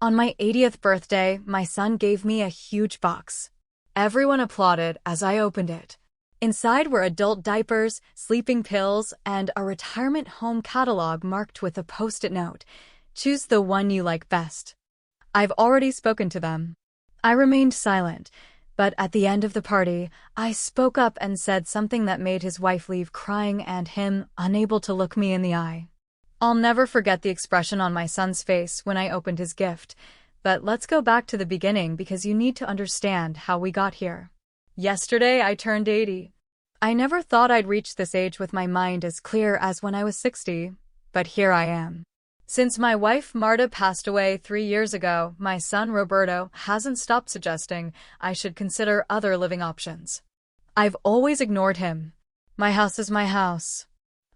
On my 80th birthday, my son gave me a huge box. Everyone applauded as I opened it. Inside were adult diapers, sleeping pills, and a retirement home catalog marked with a post-it note. Choose the one you like best. I've already spoken to them. I remained silent, but at the end of the party, I spoke up and said something that made his wife leave crying and him unable to look me in the eye. I'll never forget the expression on my son's face when I opened his gift, but let's go back to the beginning because you need to understand how we got here. Yesterday, I turned 80. I never thought I'd reach this age with my mind as clear as when I was 60, but here I am. Since my wife Marta passed away 3 years ago, my son Roberto hasn't stopped suggesting I should consider other living options. I've always ignored him. My house is my house.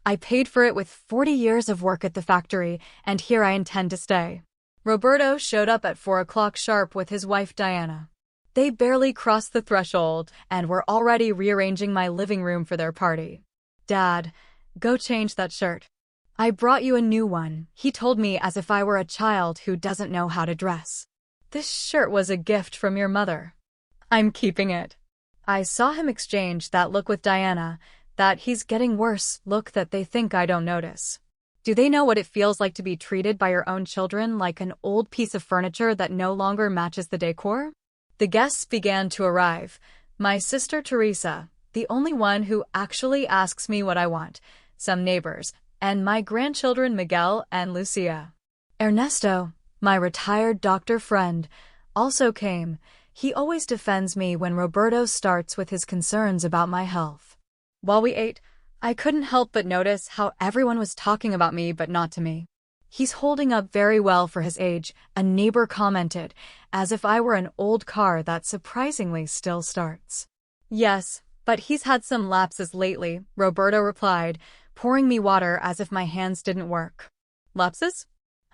I paid for it with 40 years of work at the factory, and here I intend to stay. Roberto showed up at 4 o'clock sharp with his wife Diana. They barely crossed the threshold and were already rearranging my living room for their party. Dad, go change that shirt. I brought you a new one, he told me as if I were a child who doesn't know how to dress. This shirt was a gift from your mother. I'm keeping it. I saw him exchange that look with Diana, that he's getting worse look that they think I don't notice. Do they know what it feels like to be treated by your own children like an old piece of furniture that no longer matches the decor? The guests began to arrive. My sister Teresa, the only one who actually asks me what I want, some neighbors, and my grandchildren Miguel and Lucia. Ernesto, my retired doctor friend, also came. He always defends me when Roberto starts with his concerns about my health. While we ate, I couldn't help but notice how everyone was talking about me but not to me. He's holding up very well for his age, a neighbor commented, as if I were an old car that surprisingly still starts. Yes, but he's had some lapses lately, Roberto replied, pouring me water as if my hands didn't work. Lapses?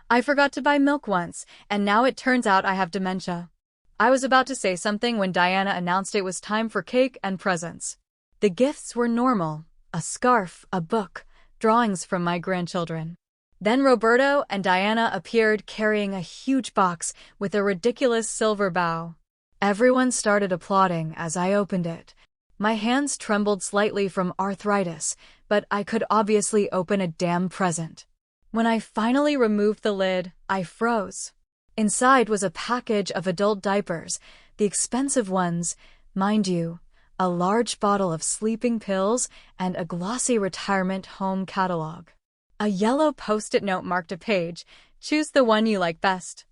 I forgot to buy milk once, and now it turns out I have dementia. I was about to say something when Diana announced it was time for cake and presents. The gifts were normal, a scarf, a book, drawings from my grandchildren. Then Roberto and Diana appeared carrying a huge box with a ridiculous silver bow. Everyone started applauding as I opened it. My hands trembled slightly from arthritis, but I could obviously open a damn present. When I finally removed the lid, I froze. Inside was a package of adult diapers, the expensive ones, mind you, a large bottle of sleeping pills, and a glossy retirement home catalog. A yellow post-it note marked a page. Choose the one you like best.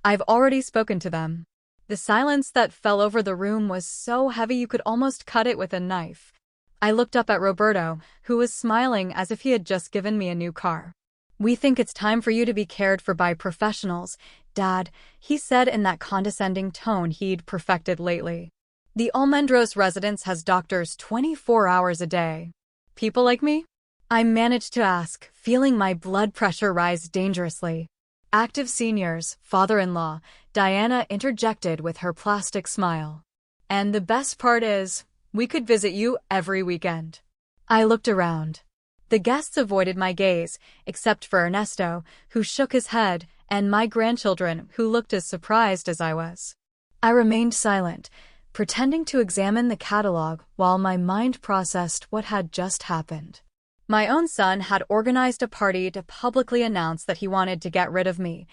I've already spoken to them. The silence that fell over the room was so heavy you could almost cut it with a knife. I looked up at Roberto, who was smiling as if he had just given me a new car. We think it's time for you to be cared for by professionals, Dad, he said in that condescending tone he'd perfected lately. The Almendros residence has doctors 24 hours a day. People like me? I managed to ask, feeling my blood pressure rise dangerously. Active seniors, father-in-law, Diana interjected with her plastic smile. And the best part is, we could visit you every weekend. I looked around. The guests avoided my gaze, except for Ernesto, who shook his head, and my grandchildren, who looked as surprised as I was. I remained silent, pretending to examine the catalog while my mind processed what had just happened. My own son had organized a party to publicly announce that he wanted to get rid of me.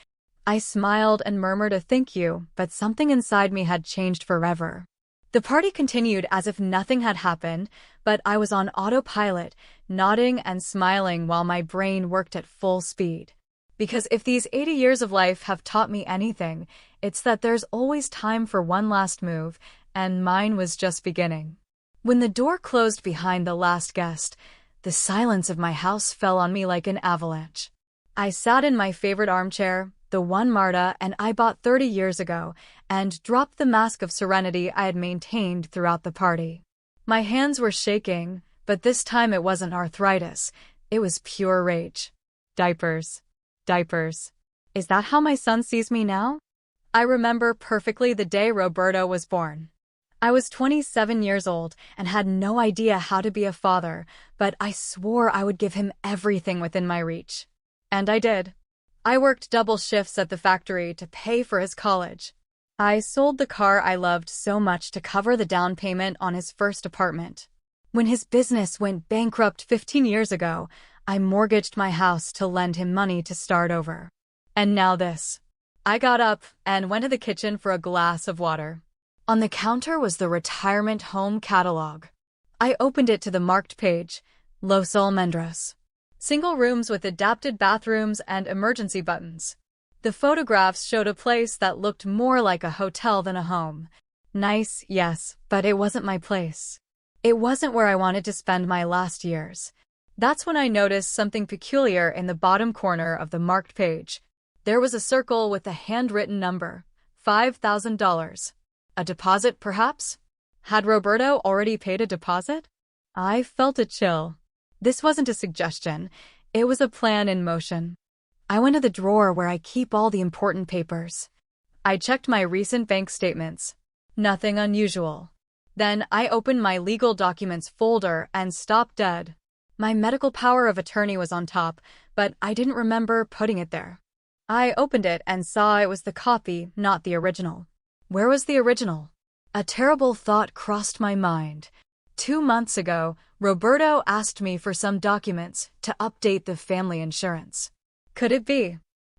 I smiled and murmured a thank you, but something inside me had changed forever. The party continued as if nothing had happened, but I was on autopilot, nodding and smiling while my brain worked at full speed. Because if these 80 years of life have taught me anything, it's that there's always time for one last move, and mine was just beginning. When the door closed behind the last guest, the silence of my house fell on me like an avalanche. I sat in my favorite armchair, the one Marta and I bought 30 years ago, and dropped the mask of serenity I had maintained throughout the party. My hands were shaking, but this time it wasn't arthritis, it was pure rage. Diapers. Diapers. Is that how my son sees me now? I remember perfectly the day Roberto was born. I was 27 years old and had no idea how to be a father, but I swore I would give him everything within my reach. And I did. I worked double shifts at the factory to pay for his college. I sold the car I loved so much to cover the down payment on his first apartment. When his business went bankrupt 15 years ago, I mortgaged my house to lend him money to start over. And now this. I got up and went to the kitchen for a glass of water. On the counter was the retirement home catalog. I opened it to the marked page, Los Almendros. Single rooms with adapted bathrooms and emergency buttons. The photographs showed a place that looked more like a hotel than a home. Nice, yes, but it wasn't my place. It wasn't where I wanted to spend my last years. That's when I noticed something peculiar in the bottom corner of the marked page. There was a circle with a handwritten number, $5,000. A deposit, perhaps? Had Roberto already paid a deposit? I felt a chill. This wasn't a suggestion. It was a plan in motion. I went to the drawer where I keep all the important papers. I checked my recent bank statements. Nothing unusual. Then I opened my legal documents folder and stopped dead. My medical power of attorney was on top, but I didn't remember putting it there. I opened it and saw it was the copy, not the original. Where was the original? A terrible thought crossed my mind. 2 months ago, Roberto asked me for some documents to update the family insurance. Could it be?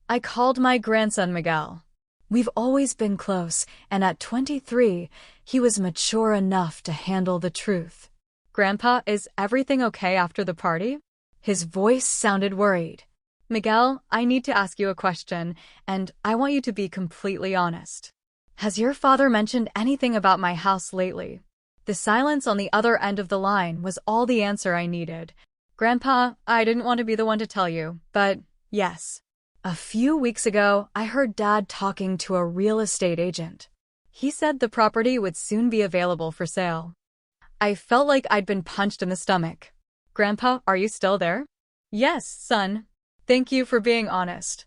I called my grandson Miguel. We've always been close, and at 23, he was mature enough to handle the truth. Grandpa, is everything okay after the party? His voice sounded worried. Miguel, I need to ask you a question, and I want you to be completely honest. Has your father mentioned anything about my house lately? The silence on the other end of the line was all the answer I needed. Grandpa, I didn't want to be the one to tell you, but yes. A few weeks ago, I heard Dad talking to a real estate agent. He said the property would soon be available for sale. I felt like I'd been punched in the stomach. Grandpa, are you still there? Yes, son. Thank you for being honest.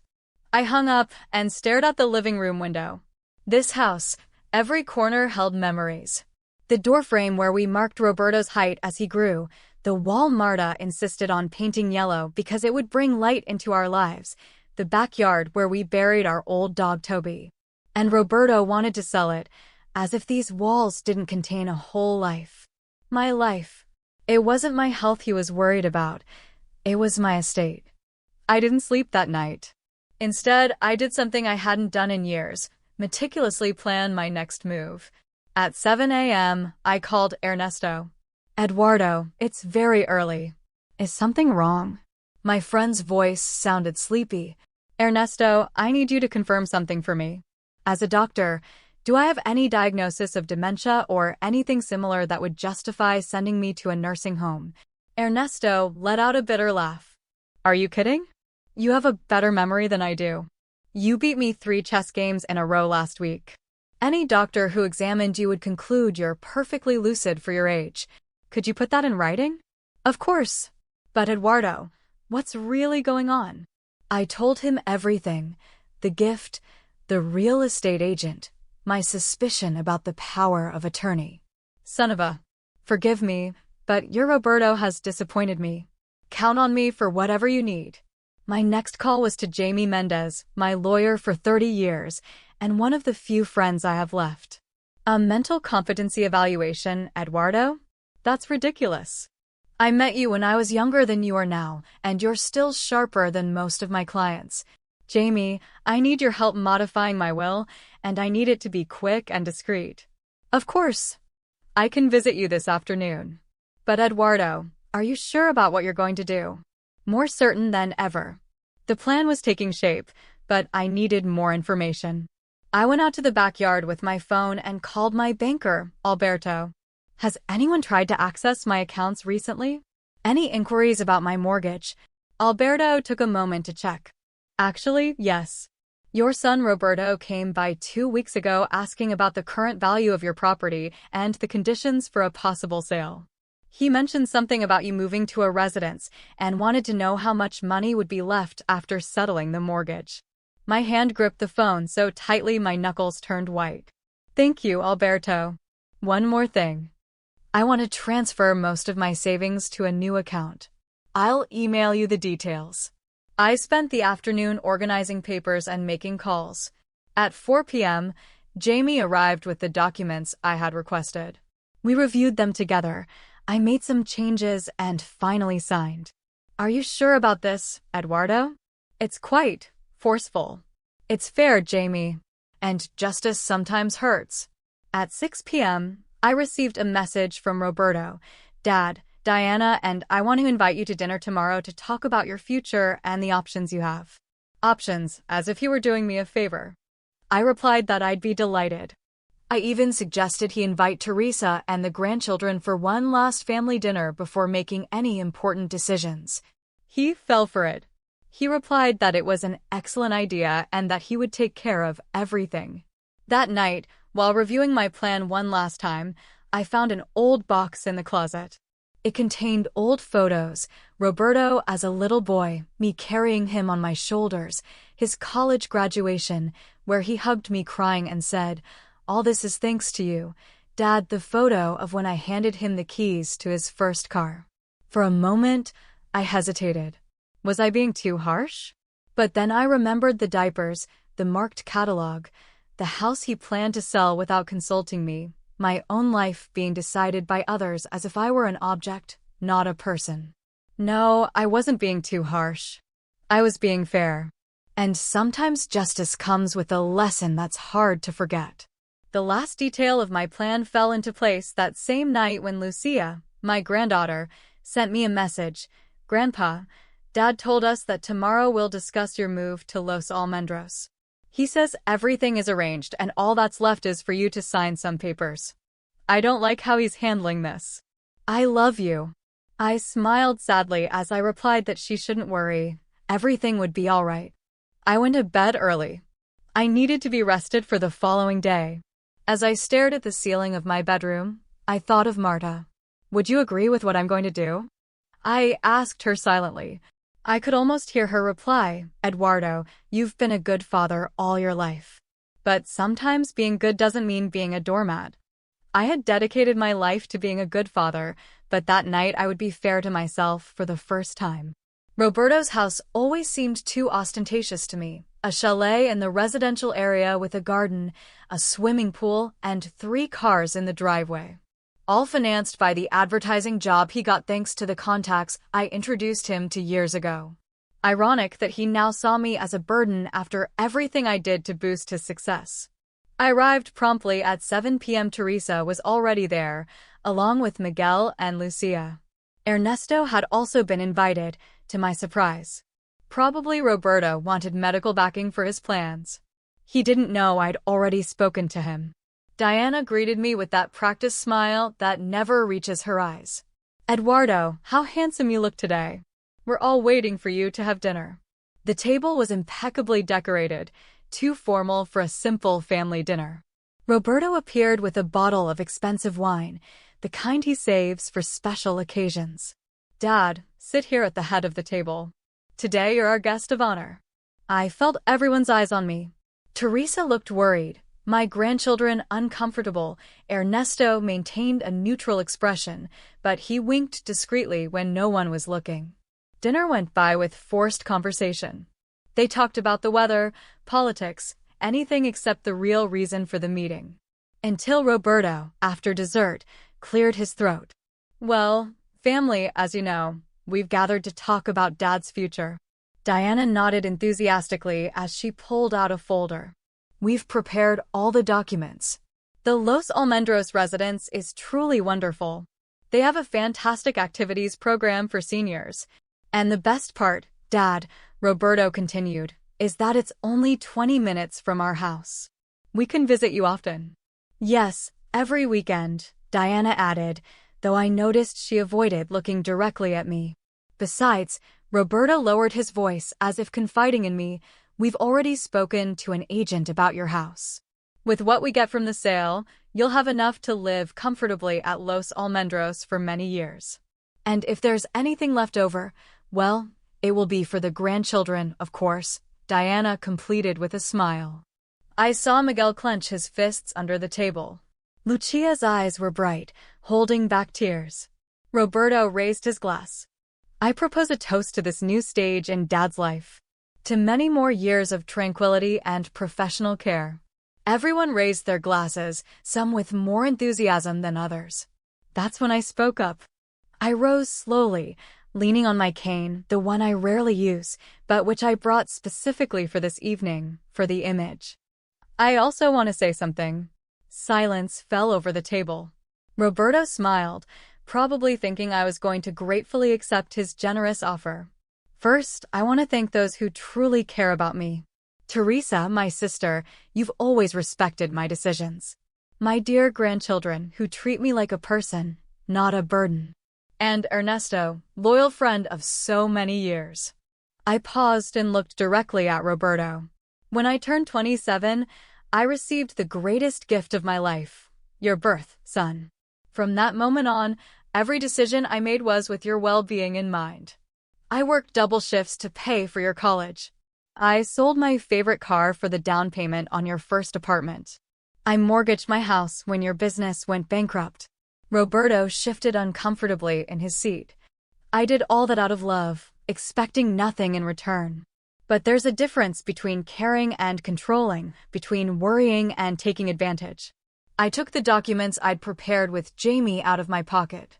I hung up and stared out the living room window. This house, every corner held memories. The doorframe where we marked Roberto's height as he grew, the wall Marta insisted on painting yellow because it would bring light into our lives, the backyard where we buried our old dog Toby. And Roberto wanted to sell it, as if these walls didn't contain a whole life. My life. It wasn't my health he was worried about. It was my estate. I didn't sleep that night. Instead, I did something I hadn't done in years, meticulously plan my next move. At 7 a.m., I called Ernesto. Eduardo, it's very early. Is something wrong? My friend's voice sounded sleepy. Ernesto, I need you to confirm something for me. As a doctor, do I have any diagnosis of dementia or anything similar that would justify sending me to a nursing home? Ernesto let out a bitter laugh. Are you kidding? You have a better memory than I do. You beat me 3 chess games in a row last week. Any doctor who examined you would conclude you're perfectly lucid for your age. Could you put that in writing? Of course. But Eduardo, what's really going on? I told him everything. The gift, the real estate agent, my suspicion about the power of attorney. Son of a. Forgive me, but your Roberto has disappointed me. Count on me for whatever you need. My next call was to Jamie Mendez, my lawyer for 30 years, and one of the few friends I have left. A mental competency evaluation, Eduardo? That's ridiculous. I met you when I was younger than you are now, and you're still sharper than most of my clients. Jamie, I need your help modifying my will, and I need it to be quick and discreet. Of course. I can visit you this afternoon. But Eduardo, are you sure about what you're going to do? More certain than ever. The plan was taking shape, but I needed more information. I went out to the backyard with my phone and called my banker, Alberto. Has anyone tried to access my accounts recently? Any inquiries about my mortgage? Alberto took a moment to check. Actually, yes. Your son Roberto came by 2 weeks ago asking about the current value of your property and the conditions for a possible sale. He mentioned something about you moving to a residence and wanted to know how much money would be left after settling the mortgage. My hand gripped the phone so tightly my knuckles turned white. Thank you, Alberto. One more thing. I want to transfer most of my savings to a new account. I'll email you the details. I spent the afternoon organizing papers and making calls. At 4 p.m., Jamie arrived with the documents I had requested. We reviewed them together. I made some changes and finally signed. Are you sure about this, Eduardo? It's quite forceful. It's fair, Jamie. And justice sometimes hurts. At 6 p.m., I received a message from Roberto. Dad, Diana and I want to invite you to dinner tomorrow to talk about your future and the options you have. Options, as if he were doing me a favor. I replied that I'd be delighted. I even suggested he invite Teresa and the grandchildren for one last family dinner before making any important decisions. He fell for it. He replied that it was an excellent idea and that he would take care of everything. That night, while reviewing my plan one last time, I found an old box in the closet. It contained old photos, Roberto as a little boy, me carrying him on my shoulders, his college graduation, where he hugged me crying and said, "All this is thanks to you, Dad," the photo of when I handed him the keys to his first car. For a moment, I hesitated. Was I being too harsh? But then I remembered the diapers, the marked catalog, the house he planned to sell without consulting me, my own life being decided by others as if I were an object, not a person. No, I wasn't being too harsh. I was being fair. And sometimes justice comes with a lesson that's hard to forget. The last detail of my plan fell into place that same night when Lucia, my granddaughter, sent me a message. "Grandpa, Dad told us that tomorrow we'll discuss your move to Los Almendros. He says everything is arranged and all that's left is for you to sign some papers. I don't like how he's handling this. I love you." I smiled sadly as I replied that she shouldn't worry. Everything would be all right. I went to bed early. I needed to be rested for the following day. As I stared at the ceiling of my bedroom, I thought of Marta. "Would you agree with what I'm going to do?" I asked her silently. I could almost hear her reply, "Eduardo, you've been a good father all your life. But sometimes being good doesn't mean being a doormat." I had dedicated my life to being a good father, but that night I would be fair to myself for the first time. Roberto's house always seemed too ostentatious to me. A chalet in the residential area with a garden, a swimming pool, and 3 cars in the driveway. All financed by the advertising job he got thanks to the contacts I introduced him to years ago. Ironic that he now saw me as a burden after everything I did to boost his success. I arrived promptly at 7 p.m. Teresa was already there, along with Miguel and Lucia. Ernesto had also been invited, to my surprise. Probably Roberto wanted medical backing for his plans. He didn't know I'd already spoken to him. Diana greeted me with that practiced smile that never reaches her eyes. "Eduardo, how handsome you look today. We're all waiting for you to have dinner." The table was impeccably decorated, too formal for a simple family dinner. Roberto appeared with a bottle of expensive wine, the kind he saves for special occasions. "Dad, sit here at the head of the table. Today you're our guest of honor." I felt everyone's eyes on me. Teresa looked worried, my grandchildren uncomfortable. Ernesto maintained a neutral expression, but he winked discreetly when no one was looking. Dinner went by with forced conversation. They talked about the weather, politics, anything except the real reason for the meeting. Until Roberto, after dessert, cleared his throat. "Well, family, as you know, we've gathered to talk about Dad's future." Diana nodded enthusiastically as she pulled out a folder. "We've prepared all the documents. The Los Almendros residence is truly wonderful. They have a fantastic activities program for seniors. And the best part, Dad," Roberto continued, "is that it's only 20 minutes from our house. We can visit you often." "Yes, every weekend," Diana added, though I noticed she avoided looking directly at me. Besides, Roberto lowered his voice as if confiding in me, "We've already spoken to an agent about your house. With what we get from the sale, you'll have enough to live comfortably at Los Almendros for many years. And if there's anything left over, well, it will be for the grandchildren, of course," Diana completed with a smile. I saw Miguel clench his fists under the table. Lucia's eyes were bright, holding back tears. Roberto raised his glass. I propose a toast to this new stage in Dad's life. To many more years of tranquility and professional care. Everyone raised their glasses, some with more enthusiasm than others. That's when I spoke up. I rose slowly, leaning on my cane, the one I rarely use, but which I brought specifically for this evening, for the image. I also want to say something. Silence fell over the table. Roberto smiled, probably thinking I was going to gratefully accept his generous offer. First, I want to thank those who truly care about me. Teresa, my sister, you've always respected my decisions. My dear grandchildren, who treat me like a person, not a burden. And Ernesto, loyal friend of so many years. I paused and looked directly at Roberto. When I turned 27, I received the greatest gift of my life, your birth, son. From that moment on, every decision I made was with your well-being in mind. I worked double shifts to pay for your college. I sold my favorite car for the down payment on your first apartment. I mortgaged my house when your business went bankrupt. Roberto shifted uncomfortably in his seat. I did all that out of love, expecting nothing in return. But there's a difference between caring and controlling, between worrying and taking advantage. I took the documents I'd prepared with Jamie out of my pocket.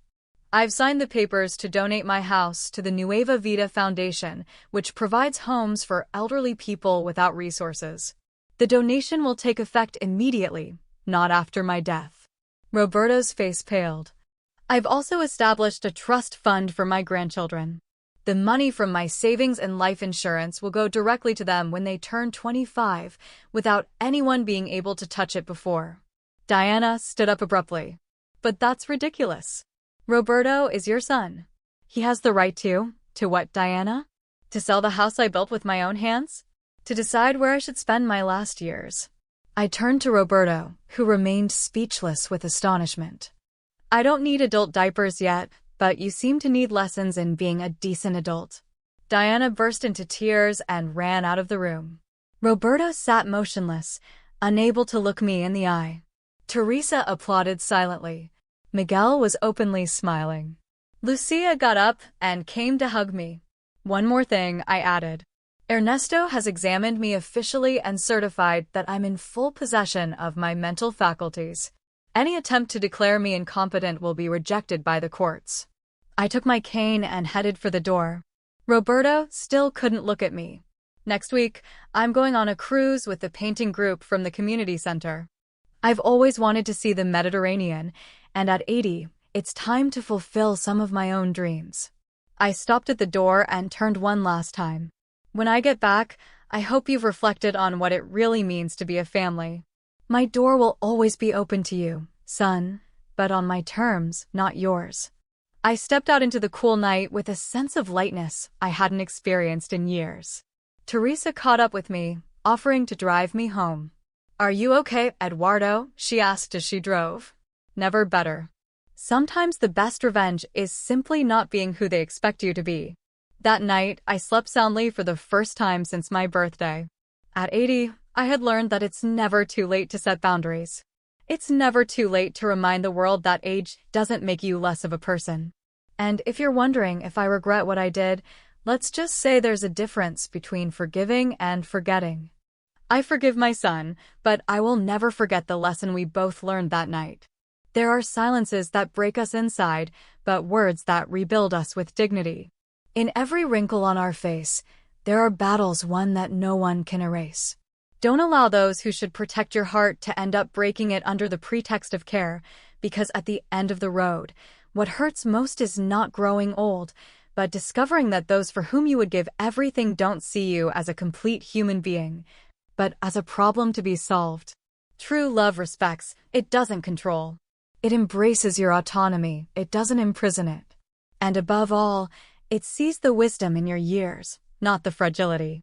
I've signed the papers to donate my house to the Nueva Vida Foundation, which provides homes for elderly people without resources. The donation will take effect immediately, not after my death. Roberto's face paled. I've also established a trust fund for my grandchildren. The money from my savings and life insurance will go directly to them when they turn 25, without anyone being able to touch it before. Diana stood up abruptly. But that's ridiculous. Roberto is your son. He has the right to what, Diana? To sell the house I built with my own hands? To decide where I should spend my last years? I turned to Roberto, who remained speechless with astonishment. I don't need adult diapers yet, but you seem to need lessons in being a decent adult. Diana burst into tears and ran out of the room. Roberto sat motionless, unable to look me in the eye. Teresa applauded silently. Miguel was openly smiling. Lucia got up and came to hug me. One more thing, I added. Ernesto has examined me officially and certified that I'm in full possession of my mental faculties. Any attempt to declare me incompetent will be rejected by the courts. I took my cane and headed for the door. Roberto still couldn't look at me. Next week, I'm going on a cruise with the painting group from the community center. I've always wanted to see the Mediterranean, and at 80, it's time to fulfill some of my own dreams. I stopped at the door and turned one last time. When I get back, I hope you've reflected on what it really means to be a family. My door will always be open to you, son, but on my terms, not yours. I stepped out into the cool night with a sense of lightness I hadn't experienced in years. Teresa caught up with me, offering to drive me home. Are you okay, Eduardo? She asked as she drove. Never better. Sometimes the best revenge is simply not being who they expect you to be. That night, I slept soundly for the first time since my birthday. At 80, I had learned that it's never too late to set boundaries. It's never too late to remind the world that age doesn't make you less of a person. And if you're wondering if I regret what I did, let's just say there's a difference between forgiving and forgetting. I forgive my son, but I will never forget the lesson we both learned that night. There are silences that break us inside, but words that rebuild us with dignity. In every wrinkle on our face, there are battles won that no one can erase. Don't allow those who should protect your heart to end up breaking it under the pretext of care, because at the end of the road, what hurts most is not growing old, but discovering that those for whom you would give everything don't see you as a complete human being, but as a problem to be solved. True love respects, it doesn't control. It embraces your autonomy, it doesn't imprison it. And above all, it sees the wisdom in your years, not the fragility.